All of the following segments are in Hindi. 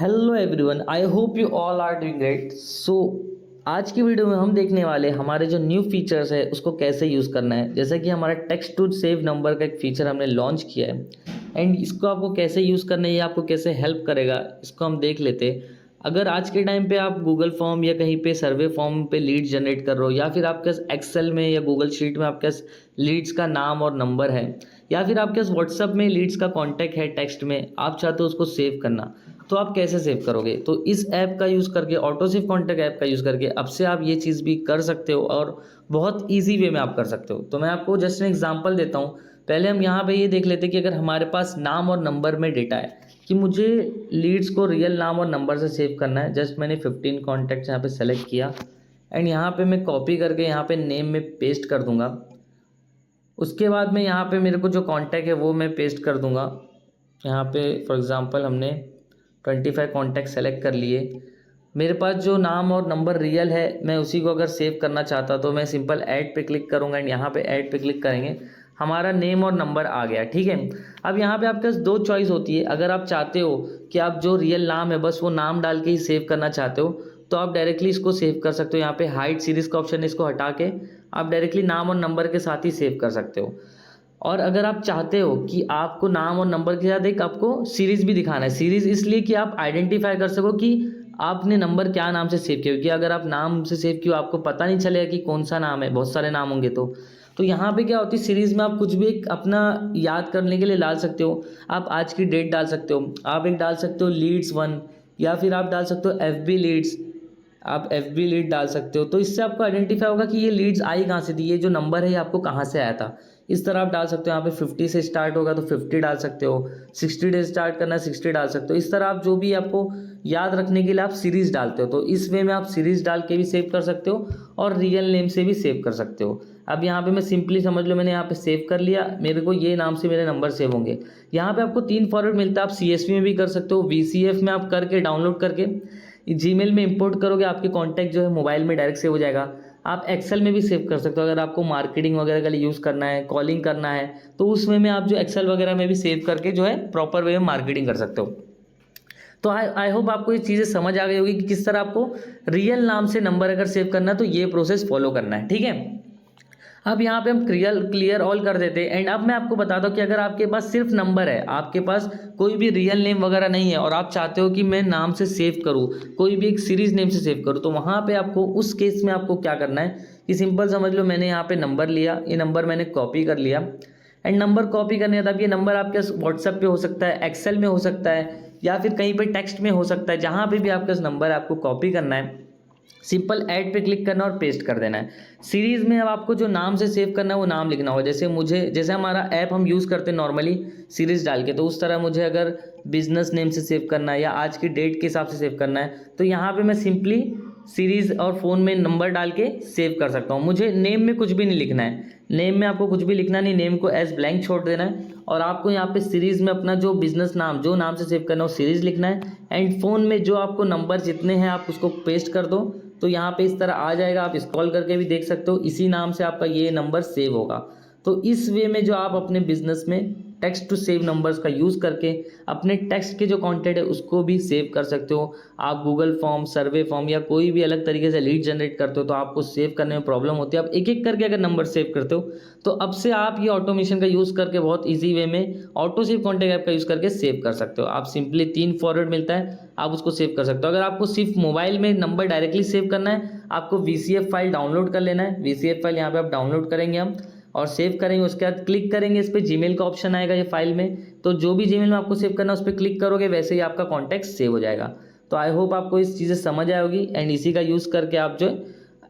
Hello everyone, I hope you all are doing great. आज की वीडियो में हम देखने वाले हमारे जो न्यू फीचर्स है उसको कैसे यूज़ करना है। जैसे कि हमारा टेक्स्ट टू सेव नंबर का एक फीचर हमने लॉन्च किया है एंड इसको आपको कैसे यूज़ करना है, ये आपको कैसे हेल्प करेगा इसको हम देख लेते हैं। अगर आज के टाइम पे आप गूगल फॉर्म या कहीं पे सर्वे फॉर्म पे लीड जनरेट कर रहे हो, या फिर आपके पास एक्सेल में या गूगल शीट में आपके पास लीड्स का नाम और नंबर है, या फिर आपके पास व्हाट्सअप में लीड्स का कॉन्टैक्ट है टेक्स्ट में, आप चाहते हो उसको सेव करना, तो आप कैसे सेव करोगे। तो इस ऐप का यूज़ करके, ऑटो सेव कॉन्टैक्ट ऐप का यूज़ करके अब से आप ये चीज़ भी कर सकते हो और बहुत ईजी वे में आप कर सकते हो। तो मैं आपको जस्ट एन एग्जांपल देता हूँ। पहले हम यहाँ पे ये देख लेते हैं कि अगर हमारे पास नाम और नंबर में डेटा है कि मुझे लीड्स को रियल नाम और नंबर से सेव करना है। जस्ट मैंने 15 कॉन्टैक्ट्स यहाँ पे सेलेक्ट किया एंड यहाँ पे मैं कॉपी करके यहाँ पे नेम में पेस्ट कर दूंगा। उसके बाद में यहाँ पे मेरे को जो कॉन्टैक्ट है वो मैं पेस्ट कर दूंगा। यहाँ पे फॉर एग्जांपल हमने 25 कॉन्टैक्ट सेलेक्ट कर लिए। मेरे पास जो नाम और नंबर रियल है, मैं उसी को अगर सेव करना चाहता तो मैं सिंपल ऐड पे क्लिक करूँगा एंड यहाँ पे ऐड पे क्लिक करेंगे, हमारा नेम और नंबर आ गया। ठीक है, अब यहाँ पे आपके पास दो चॉइस होती है। अगर आप चाहते हो कि आप जो रियल नाम है बस वो नाम डाल के ही सेव करना चाहते हो, तो आप डायरेक्टली इसको सेव कर सकते हो। यहाँ पे हाइड सीरीज़ का ऑप्शन है, इसको हटा के आप डायरेक्टली नाम और नंबर के साथ ही सेव कर सकते हो। और अगर आप चाहते हो कि आपको नाम और नंबर के साथ एक आपको सीरीज़ भी दिखाना है, सीरीज़ इसलिए कि आप आइडेंटिफाई कर सको कि आपने नंबर क्या नाम से सेव किया, क्योंकि अगर आप नाम से सेव किया आपको पता नहीं चलेगा कि कौन सा नाम है, बहुत सारे नाम होंगे। तो यहाँ पे क्या होती है, सीरीज़ में आप कुछ भी एक अपना याद करने के लिए डाल सकते हो। आप आज की डेट डाल सकते हो, आप एक डाल सकते हो लीड्स 1, या फिर आप डाल सकते हो FB लीड्स, आप FB लीड डाल सकते हो। तो इससे आपको आइडेंटिफाई होगा कि ये लीड्स आई कहाँ से थी, ये जो नंबर है ये आपको कहाँ से आया था। इस तरह आप डाल सकते हो। यहाँ पे 50 से स्टार्ट होगा तो 50 डाल सकते हो, 60 डेज स्टार्ट करना है 60 डाल सकते हो। इस तरह आप जो भी आपको याद रखने के लिए आप सीरीज़ डालते हो, तो इस वे में आप सीरीज़ डाल के भी सेव कर सकते हो और रियल नेम से भी सेव कर सकते हो। अब यहाँ पे मैं सिंपली समझ लो मैंने यहाँ पे सेव कर लिया, मेरे को ये नाम से मेरे नंबर सेव होंगे। यहाँ पे आपको 3 फॉर्मेट मिलता है। आप CSV में भी कर सकते हो, VCF में आप करके डाउनलोड करके जीमेल में इंपोर्ट करोगे, आपके कॉन्टैक्ट जो है मोबाइल में डायरेक्ट सेव हो जाएगा। आप एक्सेल में भी सेव कर सकते हो। अगर आपको मार्केटिंग वगैरह के लिए यूज़ करना है, कॉलिंग करना है, तो उस वे में आप जो एक्सेल वगैरह में भी सेव करके जो है प्रॉपर वे में मार्केटिंग कर सकते हो। तो आई होप आपको ये चीज़ें समझ आ गई होगी कि किस तरह आपको रियल नाम से नंबर अगर सेव करना है तो ये प्रोसेस फॉलो करना है। ठीक है, अब यहाँ पे हम क्लियर ऑल कर देते हैं एंड अब मैं आपको बताता हूँ कि अगर आपके पास सिर्फ नंबर है, आपके पास कोई भी रियल नेम वगैरह नहीं है और आप चाहते हो कि मैं नाम से सेव करूँ, कोई भी एक सीरीज नेम से सेव करूँ, तो वहाँ पे आपको उस केस में आपको क्या करना है कि सिंपल समझ लो मैंने यहाँ पे नंबर लिया, ये नंबर मैंने कॉपी कर लिया एंड नंबर कॉपी करने के बाद ये नंबर आपके व्हाट्सएप पे हो सकता है, एक्सेल में हो सकता है, या फिर कहीं पर टेक्स्ट में हो सकता है। जहाँ पे भी आपके पास नंबर है आपको कॉपी करना है, सिंपल ऐड पे क्लिक करना और पेस्ट कर देना है। सीरीज़ में अब आपको जो नाम से सेव करना है वो नाम लिखना होगा। जैसे हमारा ऐप हम यूज़ करते हैं नॉर्मली सीरीज़ डाल के, तो उस तरह मुझे अगर बिजनेस नेम से सेव करना है या आज की डेट के हिसाब से सेव करना है, तो यहाँ पे मैं सिंपली सीरीज़ और फ़ोन में नंबर डाल के सेव कर सकता हूँ। मुझे नेम में कुछ भी नहीं लिखना है, नेम में आपको कुछ भी लिखना नहीं, नेम को एज ब्लैंक छोड़ देना है और आपको यहाँ पे सीरीज़ में अपना जो बिजनेस नाम, जो नाम से सेव करना है वो सीरीज़ लिखना है एंड फ़ोन में जो आपको नंबर जितने हैं आप उसको पेस्ट कर दो। तो यहाँ पे इस तरह आ जाएगा, आप स्क्रॉल करके भी देख सकते हो, इसी नाम से आपका ये नंबर सेव होगा। तो इस वे में जो आप अपने बिजनेस में टेक्स्ट टू सेव नंबर्स का यूज़ करके अपने टेक्स्ट के जो कंटेंट है उसको भी सेव कर सकते हो। आप गूगल फॉर्म, सर्वे फॉर्म या कोई भी अलग तरीके से लीड जनरेट करते हो तो आपको सेव करने में प्रॉब्लम होती है। आप एक एक करके अगर नंबर सेव करते हो तो अब से आप ये ऑटोमेशन का यूज़ करके बहुत ईजी वे में ऑटो सेव कॉन्टैक्ट ऐप का यूज़ करके सेव कर सकते हो। आप सिंपली 3 फॉर्मेट मिलता है, आप उसको सेव कर सकते हो। अगर आपको सिर्फ मोबाइल में नंबर डायरेक्टली सेव करना है, आपको VCF फाइल डाउनलोड कर लेना है। VCF फाइल यहाँ पे आप डाउनलोड करेंगे हम और सेव करेंगे, उसके बाद क्लिक करेंगे, इस पर जीमेल का ऑप्शन आएगा ये फाइल में, तो जो भी जीमेल में आपको सेव करना है उस पर क्लिक करोगे, वैसे ही आपका कॉन्टैक्ट सेव हो जाएगा। तो आई होप आपको इस चीज़ें समझ आई होगी एंड इसी का यूज़ करके आप जो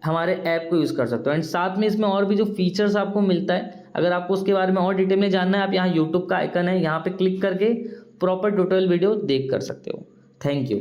हमारे ऐप को यूज़ कर सकते हो। एंड साथ में इसमें और भी जो फीचर्स आपको मिलता है, अगर आपको उसके बारे में और डिटेल में जानना है, आप यहाँ यूट्यूब का आइकन है, यहाँ पे क्लिक करके प्रॉपर ट्यूटोरियल वीडियो देख कर सकते हो। Thank you.